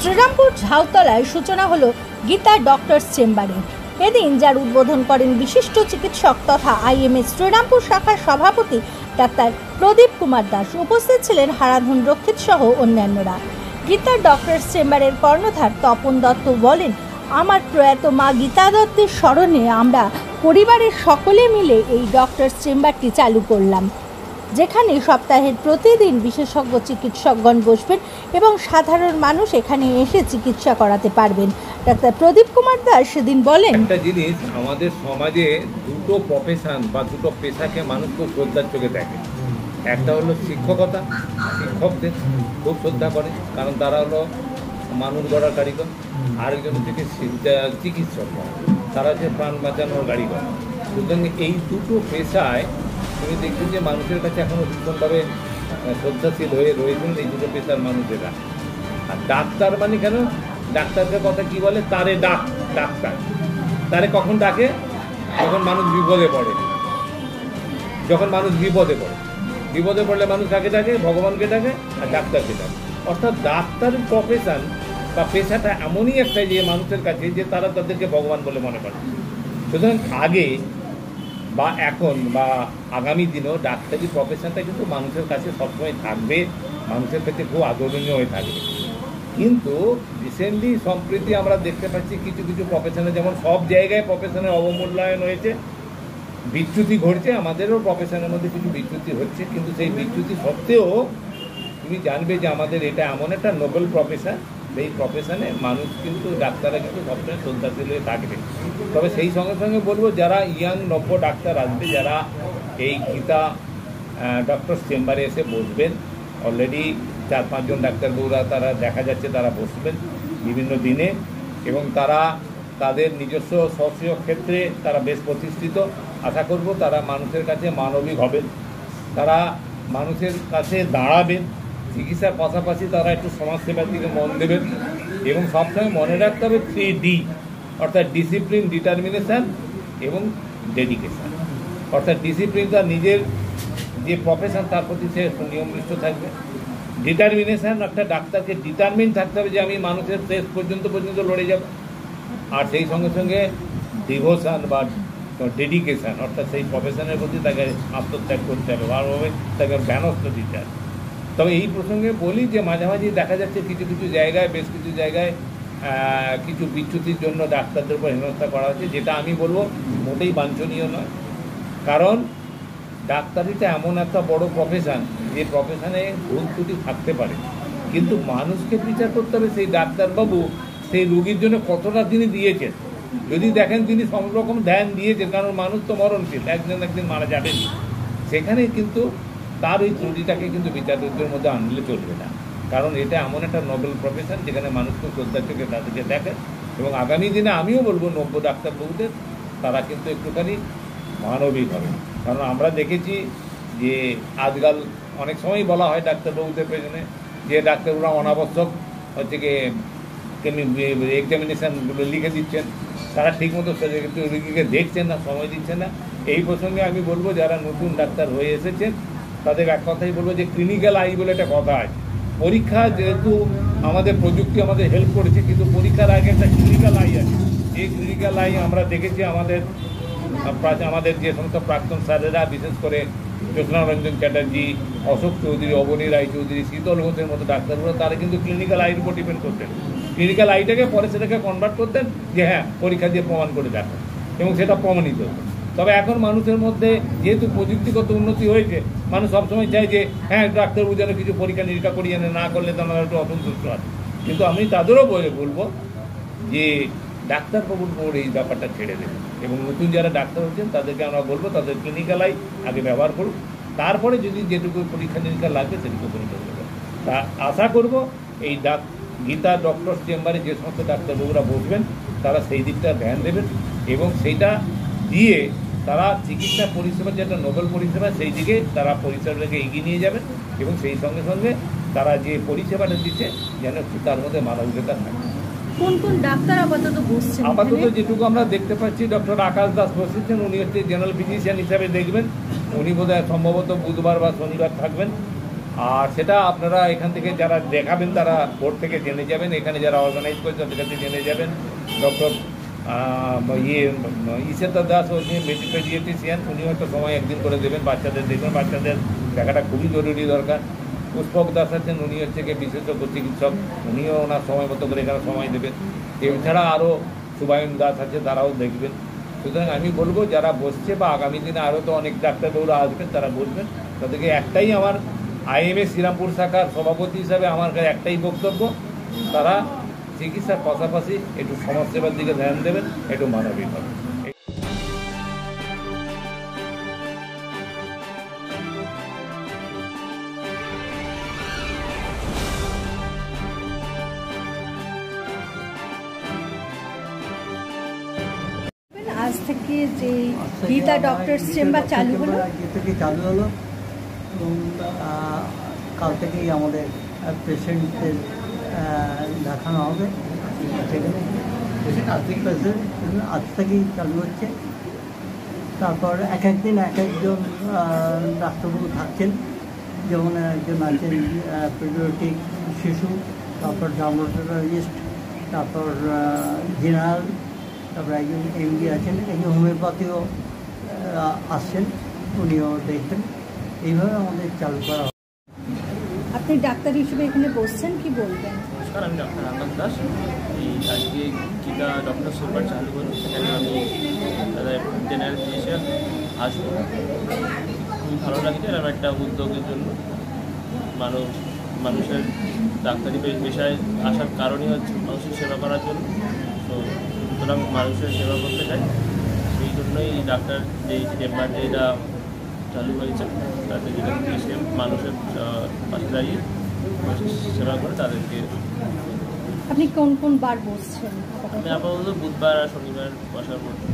শ্রীরামপুর ঝাউতলায় সূচনা হলো গীতা ডক্টরস চেম্বারের। এদিন যার উদ্বোধন করেন বিশিষ্ট চিকিৎসক তথা আইএমএ শ্রীরামপুর শাখার সভাপতি ডাক্তার প্রদীপ কুমার দাস। উপস্থিত ছিলেন হারাধন রক্ষিত সহ অন্যান্যরা। গীতা ডক্টরস চেম্বারের কর্ণধার তপন দত্ত বলেন, আমার প্রয়াত মা গীতা দত্তের স্মরণে আমরা পরিবারের সকলে মিলে এই ডক্টরস চেম্বারটি চালু করলাম, যেখানে সপ্তাহের প্রতিদিন বিশেষজ্ঞ চিকিৎসকগণ বসবেন এবং সাধারণ মানুষ এখানে এসে চিকিৎসা করাতে পারবেন। ডাক্তার প্রদীপ কুমার দাস সেদিন বলেন, একটা জিনিস, আমাদের সমাজে দুটো প্রফেশন বা দুটো পেশাকে মানুষ খুব শ্রদ্ধার চোখে দেখে। একটা হলো শিক্ষকতা, শিক্ষকদের খুব শ্রদ্ধা করে, কারণ তারা হলো মানুষ গড়ার কারিগর। আরেকজন থেকে চিকিৎসক, তারা হচ্ছে প্রাণ বাঁচানোর কারিগর। সুতরাং এই দুটো পেশায় তুমি দেখবে যে মানুষের কাছে এখনও ভীষণভাবে শ্রদ্ধাশীল হয়ে রয়েছেন এই দুটো পেশার মানুষেরা। আর ডাক্তার মানে কেন, ডাক্তারদের কথা কি বলে, তারে ডাক্তার তারে কখন ডাকে, যখন মানুষ বিপদে পড়ে। যখন মানুষ বিপদে পড়লে মানুষ কাকে ডাকে, ভগবানকে ডাকে আর ডাক্তারকে ডাকে। অর্থাৎ ডাক্তারের প্রফেশন বা পেশাটা এমনই একটা যে মানুষের কাছে যে তারা তাদেরকে ভগবান বলে মনে করে। সুতরাং আগে বা এখন বা আগামী দিনেও ডাক্তারি প্রফেশনটা কিন্তু মানুষের কাছে সবসময় থাকবে, মানুষের কাছে খুব আদরণীয় হয়ে থাকবে। কিন্তু রিসেন্টলি সম্প্রতি আমরা দেখতে পাচ্ছি কিছু কিছু প্রফেশনে, যেমন সব জায়গায় প্রফেশনের অবমূল্যায়ন হয়েছে, বিচ্যুতি ঘটছে। আমাদেরও প্রফেশনের মধ্যে কিছু বিচ্যুতি হচ্ছে, কিন্তু সেই বিচ্যুতি সত্ত্বেও তুমি জানবে যে আমাদের এটা এমন একটা নোবেল প্রফেশন, সেই প্রফেশনে মানুষ কিন্তু ডাক্তাররা কিন্তু সবসময় শ্রদ্ধাশীল হয়ে থাকবে। তবে সেই সঙ্গে সঙ্গে বলবো, যারা ইয়াং নব্য ডাক্তার আসবে, যারা এই গীতা ডক্টরস চেম্বারে এসে বসবেন, অলরেডি 4-5 জন ডাক্তারবাবুরা তারা দেখা যাচ্ছে তারা বসবেন বিভিন্ন দিনে, এবং তারা তাদের নিজস্ব স্বকীয় ক্ষেত্রে তারা বেশ প্রতিষ্ঠিত। আশা করব তারা মানুষের কাছে মানবিক হবেন, তারা মানুষের কাছে দাঁড়াবেন, চিকিৎসার পাশাপাশি তারা একটু সমাজসেবার দিকে মন দেবেন। এবং সবসময় মনে রাখতে হবে 3D, অর্থাৎ ডিসিপ্লিন, ডিটারমিনেশান এবং ডেডিকেশান। অর্থাৎ ডিসিপ্লিন তার নিজের যে প্রফেশন তার প্রতি সে নিয়মনিষ্ঠ থাকবে। ডিটারমিনেশান, একটা ডাক্তারকে ডিটারমিন থাকতে হবে যে আমি মানুষের শেষ পর্যন্ত লড়ে যাব। আর সেই সঙ্গে সঙ্গে ডিভোশন বা ডেডিকেশান, অর্থাৎ সেই প্রফেশনের প্রতি তাকে আত্মত্যাগ করতে হবে, ভালোভাবে তাকে জ্ঞানস্থ দিতে হবে। তবে এই প্রসঙ্গে বলি যে মাঝামাঝি দেখা যাচ্ছে কিছু কিছু জায়গায়, বেশ কিছু জায়গায় কিছু বিচ্যুতির জন্য ডাক্তারদের উপর হেনস্থা করা হচ্ছে, যেটা আমি বলবো মোটেই বাঞ্ছনীয় নয়। কারণ ডাক্তারিটা এমন একটা বড় প্রফেশন, যে প্রফেশনে ভুল ত্রুটি থাকতে পারে, কিন্তু মানুষকে বিচার করতে হবে সেই ডাক্তারবাবু সেই রোগীর জন্য কতটা তিনি দিয়েছেন। যদি দেখেন তিনি সব রকম ধ্যান দিয়েছেন, কারণ মানুষ তো মরণশীল, একদিন মারা যাবেনি, সেখানে কিন্তু তার ওই ত্রুটিটাকে কিন্তু বিচারকদের মধ্যে আনলে চলবে না। কারণ এটা এমন একটা নোবেল প্রফেশন যেখানে মানুষকে শ্রদ্ধার চোখে তাদেরকে দেখে। এবং আগামী দিনে আমিও বলবো নব্য ডাক্তারবাবুদের তারা কিন্তু একটুখানি মানবিক হবে। কারণ আমরা দেখেছি যে আজকাল অনেক সময়ই বলা হয় ডাক্তারবাবুদের পেছনে যে ডাক্তারবাবুরা অনাবশ্যক হচ্ছে গিয়ে এক্সামিনেশানগুলো লিখে দিচ্ছেন, তারা ঠিকমতো রোগীকে দেখছেন না, সময় দিচ্ছেন না। এই প্রসঙ্গে আমি বলবো যারা নতুন ডাক্তার হয়ে এসেছেন তাদের এক কথাই বলবো যে ক্লিনিক্যাল আই বলে একটা কথা আছে। পরীক্ষা যেহেতু আমাদের প্রযুক্তি আমাদের হেল্প করেছে, কিন্তু পরীক্ষার আগে একটা ক্লিনিক্যাল আই আছে। এই ক্লিনিক্যাল আই আমরা দেখেছি আমাদের যে সমস্ত প্রাক্তন স্যারেরা, বিশেষ করে জ্যোৎস্নারঞ্জন চ্যাটার্জি, অশোক চৌধুরী, অবনী রায় চৌধুরী, শীতল ঘোষের মতো ডাক্তারগুলো, তারা কিন্তু ক্লিনিক্যাল আইয়ের উপর ডিপেন্ড করতেন। ক্লিনিক্যাল আইটাকে পরে সেটাকে কনভার্ট করতেন যে হ্যাঁ পরীক্ষা দিয়ে প্রমাণ করে দেখেন, এবং সেটা প্রমাণিত হতো। তবে এখন মানুষের মধ্যে যেহেতু প্রযুক্তিগত উন্নতি হয়েছে, মানুষ সবসময় চায় যে হ্যাঁ ডাক্তারবাবু যেন কিছু পরীক্ষা নিরীক্ষা করিয়ে না করলে তো আমরা একটু অসন্তুষ্ট আছে। কিন্তু আমি তাদেরও বলবো যে ডাক্তারবাবুর উপর এই ব্যাপারটা ছেড়ে দেবেন, এবং নতুন যারা ডাক্তার হচ্ছেন তাদেরকে আমরা বলবো তাদের ক্লিনিক্যাল আই আগে ব্যবহার করুন, তারপরে যদি যেটুকু পরীক্ষা নিরীক্ষা লাগবে সেটুকু পরীক্ষা করবেন। তা আশা করব এই গীতা ডক্টরস চেম্বারে যে সমস্ত ডাক্তারবাবুরা বসবেন তারা সেই দিকটা ধ্যান দেবেন, এবং সেইটা দিয়ে তারা চিকিৎসা পরিষেবা যেটা নোবেল পরিষেবা সেই দিকে তারা পরিষেবাটাকে এগিয়ে নিয়ে যাবেন, এবং সেই সঙ্গে সঙ্গে তারা যে পরিষেবাটা দিচ্ছে যেন তার মধ্যে মানবিকতা থাকে। কোন কোন ডাক্তার আপাতত বসছেন? আপাতত যেটুকু আমরা দেখতে পাচ্ছি, ডক্টর আকাশ দাস বসেছেন, উনি হচ্ছে জেনারেল ফিজিশিয়ান হিসাবে দেখবেন। উনি বোধহয় সম্ভবত বুধবার বা শনিবার থাকবেন। আর সেটা আপনারা এখান থেকে যারা দেখাবেন তারা বোর্ড থেকে জেনে যাবেন, এখানে যারা অর্গানাইজ করেছে তাদের কাছে জেনে যাবেন। ডক্টর ইসেতা দাস উনি পেডিয়াট্রিশিয়ান, উনি হয়তো সময় একদিন করে দেবেন, বাচ্চাদের দেখবেন, বাচ্চাদের দেখাটা খুবই জরুরি দরকার। পুষ্পক দাস আছেন, উনি হচ্ছে কি বিশেষজ্ঞ চিকিৎসক, উনিও ওনার সময় মতো করে এখানে সময় দেবেন। এছাড়া আরও সুবায়ন দাস আছে, তারাও দেখবেন। সুতরাং আমি বলবো যারা বসছে বা আগামী দিনে আরও তো অনেক ডাক্তারবাবুরা আসবেন, তারা বসবেন। তাদেরকে একটাই আমার আইএমএস শ্রীরামপুর শাখার সভাপতি হিসাবে আমার কাছে একটাই বক্তব্য, তারা চিকিৎসার পাশাপাশি একটু সমাজসেবার দিকে ধ্যান দেবেন, একটু মানবিক হবে। আজ থেকে যে গীতা ডক্টরস চেম্বার চালু হলো, এবং কাল থেকেই আমাদের পেশেন্টদের দেখানো হবে। সেখানে পেশেন্ট আজ থেকেই চালু হচ্ছে। তারপর এক একদিন এক একজন ডাক্তারবাবু থাকছেন, যেমন একজন আছেন পেডিয়াট্রিক শিশু, তারপর ডার্মাটোলজিস্ট, তারপর জেনারেল, তারপর একজন এমডি আছেন, একজন হোমিওপ্যাথিও আসছেন, উনিও দেখবেন। এইভাবে আমাদের চালু করা হয়। আপনি ডাক্তার হিসেবে এখানে বসছেন, কি বলবেন? নমস্কার, আমি ডক্টর আকাশ দাস। এই আজকে গীতা ডক্টর চেম্বার চালু হলো, সেখানে আমি জেনারেল ফিজিশিয়ান আসবো। খুবই ভালো লাগছে এরকম একটা উদ্যোগের জন্য। মানুষের ডাক্তারি পেশায় আসার কারণই হচ্ছে মানুষের সেবা করার জন্য। তো সুতরাং মানুষের সেবা করতে চাই, সেই জন্যই ডাক্তার যেই চেম্বার যেটা চালু হয়েছে, তাতে যেটা এসে মানুষের পাশে দাঁড়িয়ে সেবা করে তাদেরকে। আপনি কোন কোন বার বসছেন? আমি আপাতত বুধবার আর শনিবার বসার মধ্যে